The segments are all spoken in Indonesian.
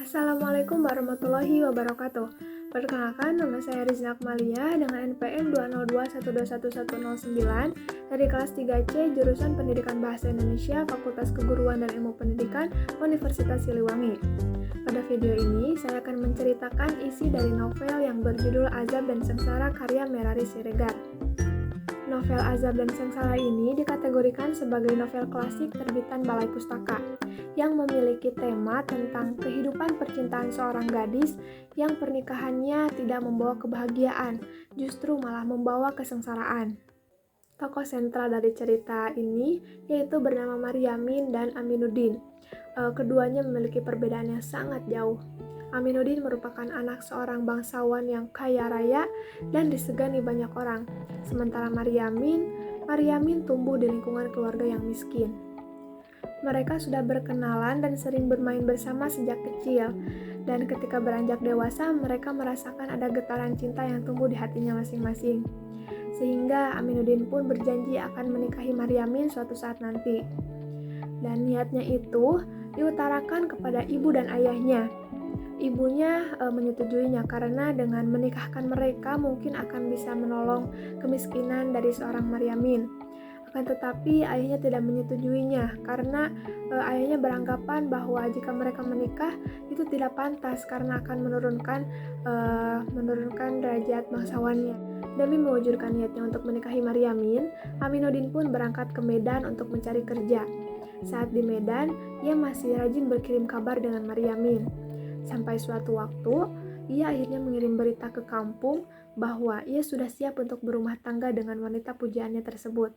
Assalamualaikum warahmatullahi wabarakatuh. Perkenalkan, nama saya Rizna Akmalia dengan NPM 202121109 dari kelas 3C jurusan Pendidikan Bahasa Indonesia Fakultas Keguruan dan Ilmu Pendidikan Universitas Siliwangi. Pada video ini, saya akan menceritakan isi dari novel yang berjudul Azab dan Sengsara karya Merari Siregar. Novel Azab dan Sengsara ini dikategorikan sebagai novel klasik terbitan Balai Pustaka yang memiliki tema tentang kehidupan percintaan seorang gadis yang pernikahannya tidak membawa kebahagiaan, justru malah membawa kesengsaraan. Tokoh sentral dari cerita ini yaitu bernama Maryamin dan Aminuddin. Keduanya memiliki perbedaan yang sangat jauh. Aminuddin merupakan anak seorang bangsawan yang kaya raya dan disegani banyak orang. Sementara Maryamin tumbuh di lingkungan keluarga yang miskin. Mereka sudah berkenalan dan sering bermain bersama sejak kecil. Dan ketika beranjak dewasa, mereka merasakan ada getaran cinta yang tumbuh di hatinya masing-masing. Sehingga Aminuddin pun berjanji akan menikahi Maryamin suatu saat nanti. Dan niatnya itu diutarakan kepada ibu dan ayahnya. Ibunya menyetujuinya karena dengan menikahkan mereka mungkin akan bisa menolong kemiskinan dari seorang Maryamin. Akan tetapi ayahnya tidak menyetujuinya karena ayahnya beranggapan bahwa jika mereka menikah itu tidak pantas karena akan menurunkan derajat bangsawannya. Demi mewujudkan niatnya untuk menikahi Maryamin, Aminuddin pun berangkat ke Medan untuk mencari kerja. Saat di Medan, ia masih rajin berkirim kabar dengan Maryamin. Sampai suatu waktu, ia akhirnya mengirim berita ke kampung bahwa ia sudah siap untuk berumah tangga dengan wanita pujaannya tersebut.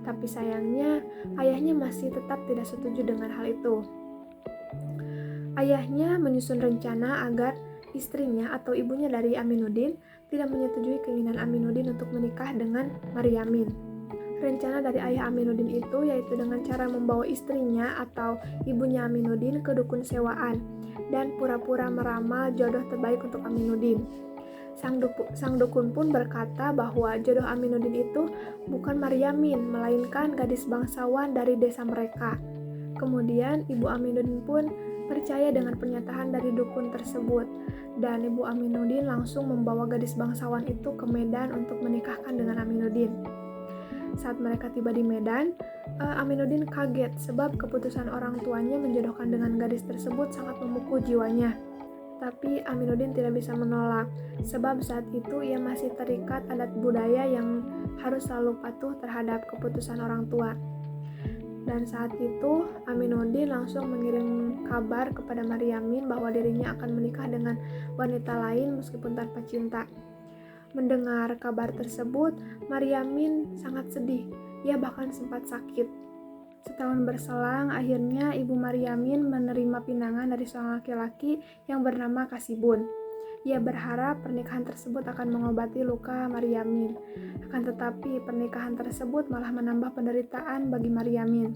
Tapi sayangnya, ayahnya masih tetap tidak setuju dengan hal itu. Ayahnya menyusun rencana agar istrinya atau ibunya dari Aminuddin tidak menyetujui keinginan Aminuddin untuk menikah dengan Maryamin. Rencana dari ayah Aminuddin itu yaitu dengan cara membawa istrinya atau ibunya Aminuddin ke dukun sewaan dan pura-pura meramal jodoh terbaik untuk Aminuddin. Sang dukun pun berkata bahwa jodoh Aminuddin itu bukan Maryamin, melainkan gadis bangsawan dari desa mereka. Kemudian ibu Aminuddin pun percaya dengan pernyataan dari dukun tersebut, dan ibu Aminuddin langsung membawa gadis bangsawan itu ke Medan untuk menikahkan dengan Aminuddin. Saat mereka tiba di Medan, Aminuddin kaget sebab keputusan orang tuanya menjodohkan dengan gadis tersebut sangat memukul jiwanya. Tapi Aminuddin tidak bisa menolak, sebab saat itu ia masih terikat adat budaya yang harus selalu patuh terhadap keputusan orang tua. Dan saat itu Aminuddin langsung mengirim kabar kepada Maryamin bahwa dirinya akan menikah dengan wanita lain meskipun tanpa cinta. Mendengar kabar tersebut, Maryamin sangat sedih. Ia bahkan sempat sakit. Setahun berselang, akhirnya ibu Maryamin menerima pinangan dari seorang laki-laki yang bernama Kasibun. Ia berharap pernikahan tersebut akan mengobati luka Maryamin. Akan tetapi, pernikahan tersebut malah menambah penderitaan bagi Maryamin.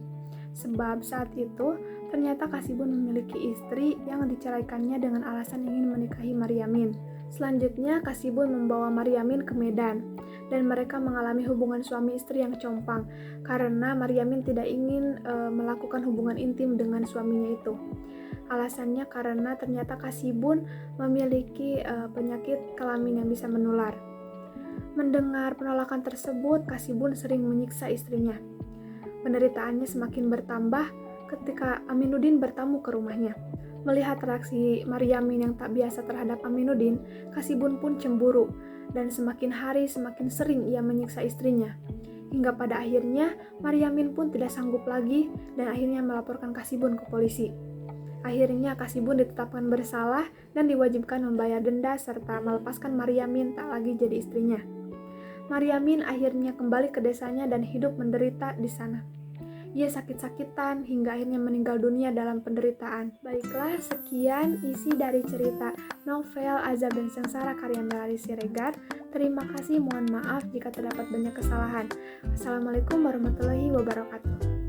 Sebab saat itu, ternyata Kasibun memiliki istri yang diceraikannya dengan alasan ingin menikahi Maryamin. Selanjutnya, Kasibun membawa Maryamin ke Medan, dan mereka mengalami hubungan suami istri yang compang, karena Maryamin tidak ingin melakukan hubungan intim dengan suaminya itu. Alasannya karena ternyata Kasibun memiliki penyakit kelamin yang bisa menular. Mendengar penolakan tersebut, Kasibun sering menyiksa istrinya. Penderitaannya semakin bertambah ketika Aminuddin bertamu ke rumahnya. Melihat reaksi Maryamin yang tak biasa terhadap Aminuddin, Kasibun pun cemburu, dan semakin hari semakin sering ia menyiksa istrinya. Hingga pada akhirnya, Maryamin pun tidak sanggup lagi dan akhirnya melaporkan Kasibun ke polisi. Akhirnya Kasibun ditetapkan bersalah dan diwajibkan membayar denda serta melepaskan Maryamin tak lagi jadi istrinya. Maryamin akhirnya kembali ke desanya dan hidup menderita di sana. Ia sakit-sakitan hingga akhirnya meninggal dunia dalam penderitaan. Baiklah, sekian isi dari cerita novel Azab dan Sengsara karya Merari Siregar. Terima kasih, mohon maaf jika terdapat banyak kesalahan. Assalamualaikum warahmatullahi wabarakatuh.